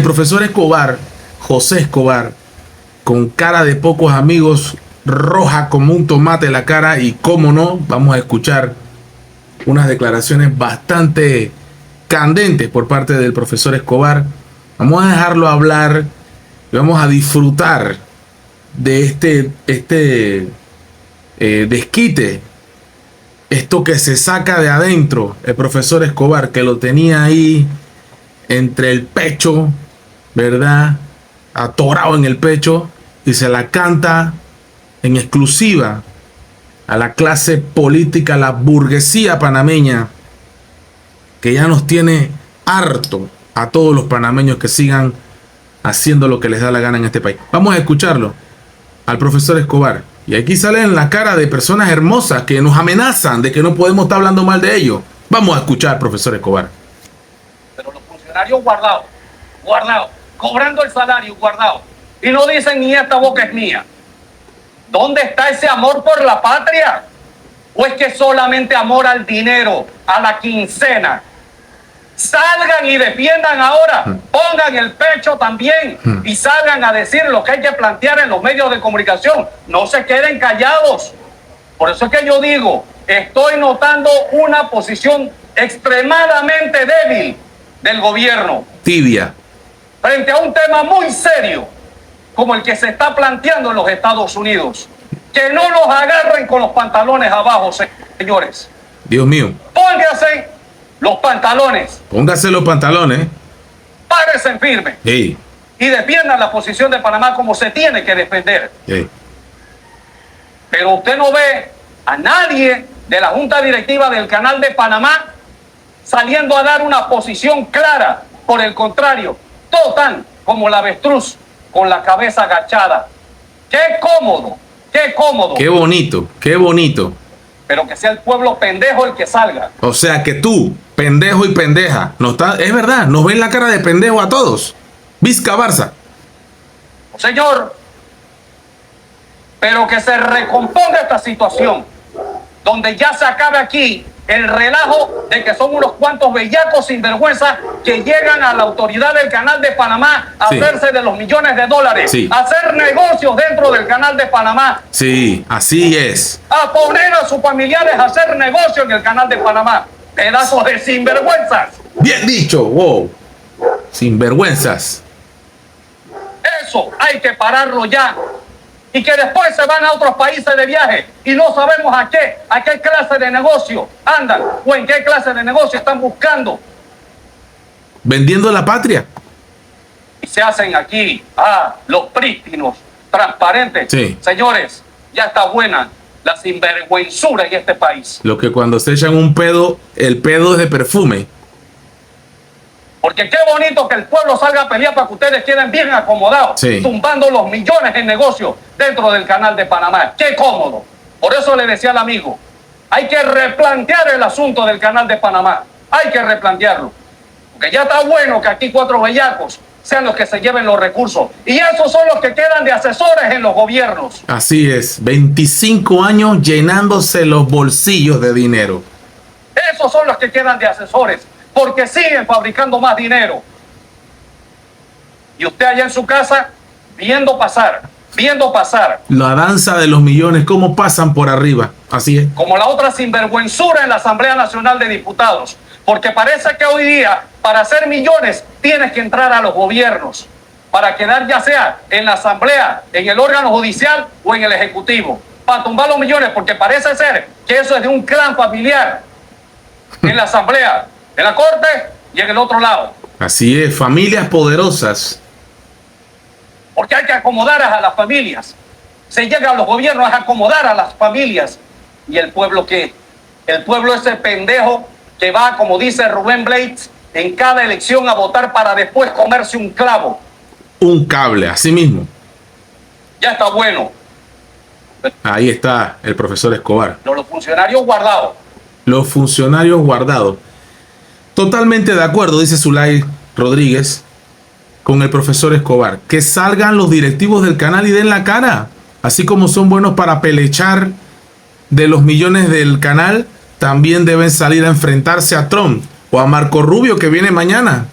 profesor Escobar, José Escobar, con cara de pocos amigos, roja como un tomate la cara, y cómo no, vamos a escuchar unas declaraciones bastante candentes por parte del profesor Escobar. Vamos a dejarlo hablar y vamos a disfrutar de este desquite, esto que se saca de adentro el profesor Escobar, que lo tenía ahí entre el pecho, ¿verdad? Atorado en el pecho, y se la canta en exclusiva a la clase política, la burguesía panameña, que ya nos tiene harto a todos los panameños que sigan haciendo lo que les da la gana en este país. Vamos a escucharlo al profesor Escobar. Y aquí salen la cara de personas hermosas que nos amenazan de que no podemos estar hablando mal de ellos. Vamos a escuchar, profesor Escobar. Pero los funcionarios guardados, cobrando el salario guardado, y no dicen ni esta boca es mía. ¿Dónde está ese amor por la patria? ¿O es que solamente amor al dinero, a la quincena? Salgan y defiendan ahora, pongan el pecho también y salgan a decir lo que hay que plantear en los medios de comunicación. No se queden callados. Por eso es que yo digo, estoy notando una posición extremadamente débil del gobierno. Tibia. Frente a un tema muy serio como el que se está planteando en los Estados Unidos. Que no nos agarren con los pantalones abajo, señores. Dios mío. Pónganse los pantalones. Póngase los pantalones. Párense firme. Hey. Y defiendan la posición de Panamá como se tiene que defender. Hey. Pero usted no ve a nadie de la Junta Directiva del Canal de Panamá saliendo a dar una posición clara. Por el contrario, todos están como la avestruz con la cabeza agachada. ¡Qué cómodo! ¡Qué cómodo! ¡Qué bonito! ¡Qué bonito! Pero que sea el pueblo pendejo el que salga. O sea que tú, pendejo y pendeja, es verdad, nos ven la cara de pendejo a todos. Vizca Barça. Señor, pero que se recomponga esta situación, donde ya se acabe aquí el relajo de que son unos cuantos bellacos sinvergüenza que llegan a la autoridad del Canal de Panamá a hacerse de los millones de dólares, a hacer negocios dentro del Canal de Panamá. Sí, así es. A poner a sus familiares a hacer negocio en el Canal de Panamá. Pedazos de sinvergüenzas. Bien dicho, wow. Sinvergüenzas. Eso hay que pararlo ya. Y que después se van a otros países de viaje y no sabemos a qué clase de negocio andan o en qué clase de negocio están buscando. Vendiendo la patria. Y se hacen aquí, los prístinos, transparentes. Sí. Señores, ya está buena la sinvergüenzura en este país. Lo que cuando se echan un pedo, el pedo es de perfume. Porque qué bonito que el pueblo salga a pelear para que ustedes queden bien acomodados, tumbando los millones en negocios dentro del Canal de Panamá. ¡Qué cómodo! Por eso le decía al amigo, hay que replantear el asunto del Canal de Panamá. Hay que replantearlo. Porque ya está bueno que aquí 4 bellacos sean los que se lleven los recursos. Y esos son los que quedan de asesores en los gobiernos. Así es, 25 años llenándose los bolsillos de dinero. Esos son los que quedan de asesores. Porque siguen fabricando más dinero. Y usted allá en su casa, viendo pasar. La danza de los millones, cómo pasan por arriba. Así es. Como la otra sinvergüenzura en la Asamblea Nacional de Diputados. Porque parece que hoy día, para hacer millones, tienes que entrar a los gobiernos. Para quedar ya sea en la Asamblea, en el órgano judicial o en el Ejecutivo. Para tumbar los millones, porque parece ser que eso es de un clan familiar. En la Asamblea, en la Corte y en el otro lado. Así es, familias poderosas. Porque hay que acomodar a las familias. Se llega a los gobiernos a acomodar a las familias. ¿Y el pueblo qué? El pueblo ese pendejo que va, como dice Rubén Blades, en cada elección a votar para después comerse un clavo. Un cable, así mismo. Ya está bueno. Ahí está el profesor Escobar. Los funcionarios guardados. Los funcionarios guardados. Totalmente de acuerdo, dice Zulay Rodríguez, con el profesor Escobar. Que salgan los directivos del canal y den la cara. Así como son buenos para pelechar de los millones del canal, también deben salir a enfrentarse a Trump o a Marco Rubio, que viene mañana.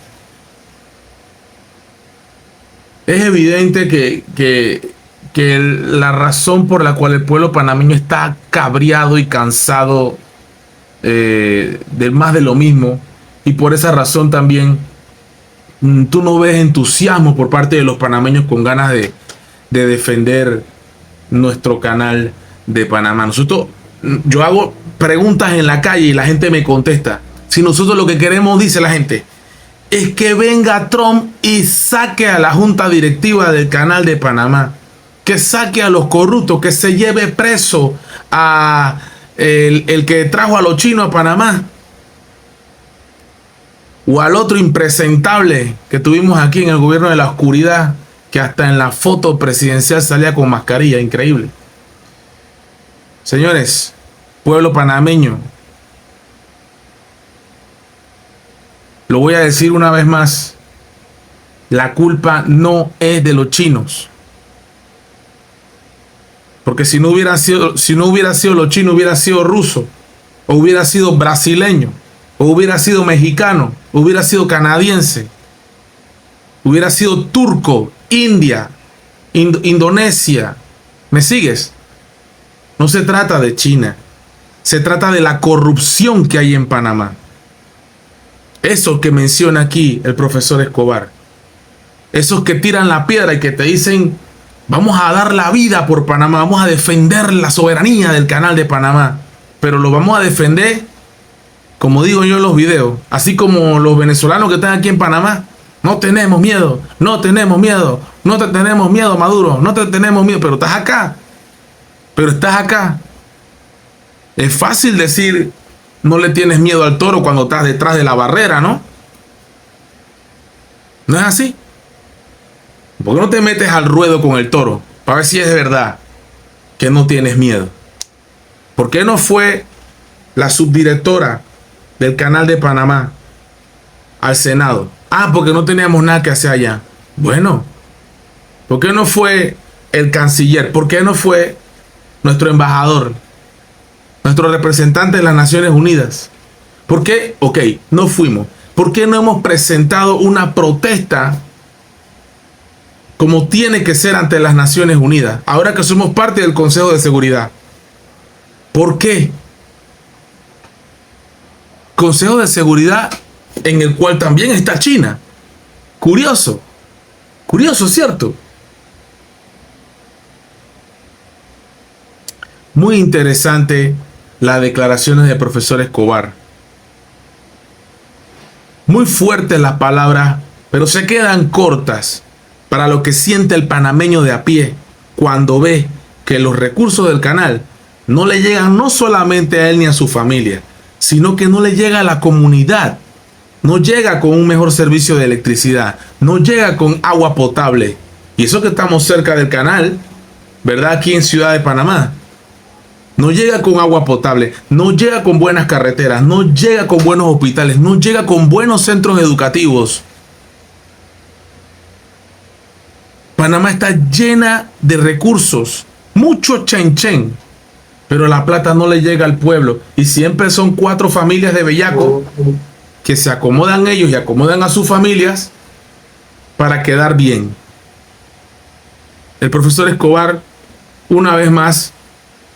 Es evidente que la razón por la cual el pueblo panameño está cabreado y cansado de más de lo mismo, y por esa razón también tú no ves entusiasmo por parte de los panameños con ganas de defender nuestro canal de Panamá. Yo hago preguntas en la calle y la gente me contesta. Si nosotros lo que queremos, dice la gente, es que venga Trump y saque a la junta directiva del canal de Panamá, que saque a los corruptos, que se lleve preso a el que trajo a los chinos a Panamá, o al otro impresentable que tuvimos aquí en el gobierno de la oscuridad, que hasta en la foto presidencial salía con mascarilla. Increíble. Señores, pueblo panameño, lo voy a decir una vez más, la culpa no es de los chinos. Porque si no hubiera sido los chinos, hubiera sido ruso, o hubiera sido brasileño, o hubiera sido mexicano, o hubiera sido canadiense, hubiera sido turco, India, Indonesia. ¿Me sigues? No se trata de China, se trata de la corrupción que hay en Panamá. Eso que menciona aquí el profesor Escobar. Esos que tiran la piedra y que te dicen, vamos a dar la vida por Panamá, vamos a defender la soberanía del canal de Panamá. Pero lo vamos a defender, como digo yo en los videos, así como los venezolanos que están aquí en Panamá. No tenemos miedo, no tenemos miedo, no te tenemos miedo, Maduro, no te tenemos miedo, pero estás acá. Pero estás acá. Es fácil decir, no le tienes miedo al toro cuando estás detrás de la barrera, ¿no? ¿No es así? ¿Por qué no te metes al ruedo con el toro para ver si es verdad que no tienes miedo? ¿Por qué no fue la subdirectora del canal de Panamá al Senado? Ah, porque no teníamos nada que hacer allá. Bueno, ¿por qué no fue el canciller? ¿Por qué no fue nuestro embajador, nuestro representante de las Naciones Unidas? ¿Por qué? Ok, no fuimos. ¿Por qué no hemos presentado una protesta como tiene que ser ante las Naciones Unidas, ahora que somos parte del Consejo de Seguridad? ¿Por qué? Consejo de Seguridad en el cual también está China. Curioso. Curioso, ¿cierto? Muy interesante las declaraciones del profesor Escobar. Muy fuertes las palabras, pero se quedan cortas para lo que siente el panameño de a pie cuando ve que los recursos del canal no le llegan no solamente a él ni a su familia, sino que no le llega a la comunidad. No llega con un mejor servicio de electricidad, no llega con agua potable. Y eso que estamos cerca del canal, ¿verdad? Aquí en Ciudad de Panamá. No llega con agua potable, no llega con buenas carreteras, no llega con buenos hospitales, no llega con buenos centros educativos. Panamá está llena de recursos, mucho chen, pero la plata no le llega al pueblo. Y siempre son 4 familias de bellacos que se acomodan ellos y acomodan a sus familias para quedar bien. El profesor Escobar, una vez más,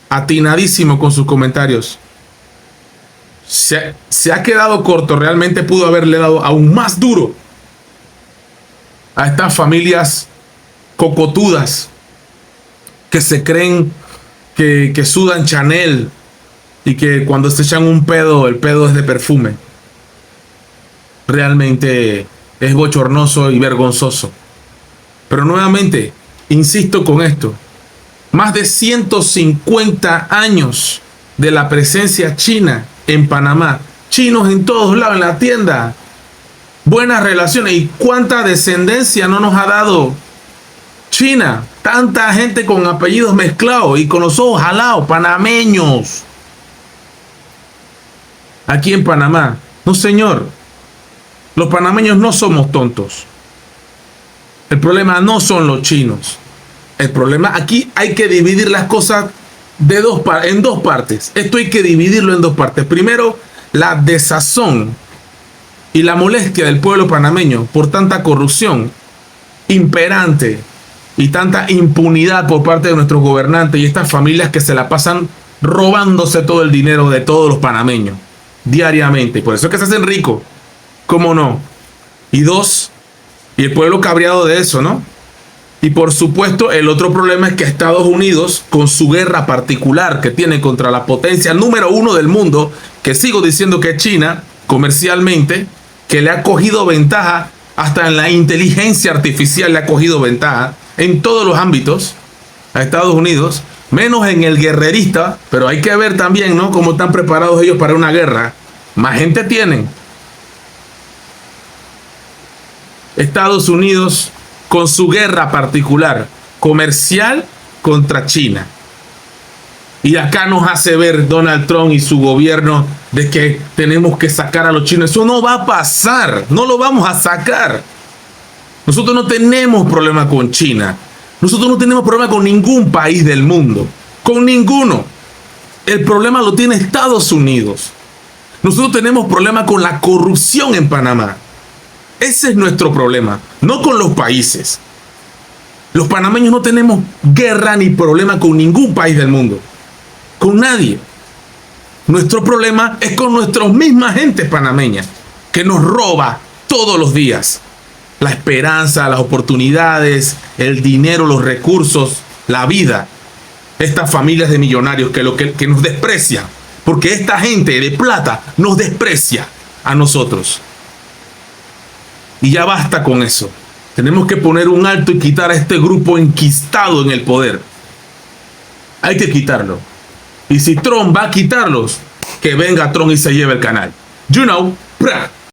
atinadísimo con sus comentarios. Se ha quedado corto. Realmente pudo haberle dado aún más duro a estas familias cocotudas que se creen que sudan Chanel y que cuando se echan un pedo, el pedo es de perfume. Realmente es bochornoso y vergonzoso. Pero nuevamente, insisto con esto. Más de 150 años de la presencia china en Panamá. Chinos en todos lados, en la tienda. Buenas relaciones. ¿Y cuánta descendencia no nos ha dado China? Tanta gente con apellidos mezclados y con los ojos jalados, panameños. Aquí en Panamá. No, señor. Los panameños no somos tontos. El problema no son los chinos. El problema, aquí hay que dividir las cosas en dos partes. Esto hay que dividirlo en dos partes. Primero, la desazón y la molestia del pueblo panameño por tanta corrupción imperante y tanta impunidad por parte de nuestros gobernantes y estas familias que se la pasan robándose todo el dinero de todos los panameños diariamente. Por eso es que se hacen ricos. ¿Cómo no? Y dos, y el pueblo cabreado de eso, ¿no? Y por supuesto, el otro problema es que Estados Unidos, con su guerra particular que tiene contra la potencia número 1 del mundo, que sigo diciendo que es China, comercialmente, que le ha cogido ventaja, hasta en la inteligencia artificial le ha cogido ventaja, en todos los ámbitos, a Estados Unidos, menos en el guerrerista, pero hay que ver también, ¿no?, cómo están preparados ellos para una guerra. Más gente tienen. Estados Unidos con su guerra particular, comercial contra China. Y acá nos hace ver Donald Trump y su gobierno de que tenemos que sacar a los chinos. Eso no va a pasar, no lo vamos a sacar. Nosotros no tenemos problema con China. Nosotros no tenemos problema con ningún país del mundo. Con ninguno. El problema lo tiene Estados Unidos. Nosotros tenemos problema con la corrupción en Panamá. Ese es nuestro problema, no con los países. Los panameños no tenemos guerra ni problema con ningún país del mundo. Con nadie. Nuestro problema es con nuestras mismas gentes panameñas, que nos roba todos los días. La esperanza, las oportunidades, el dinero, los recursos, la vida. Estas familias de millonarios que nos desprecian. Porque esta gente de plata nos desprecia a nosotros. Y ya basta con eso. Tenemos que poner un alto y quitar a este grupo enquistado en el poder. Hay que quitarlo. Y si Trump va a quitarlos, que venga Trump y se lleve el canal. You know, ¡pra!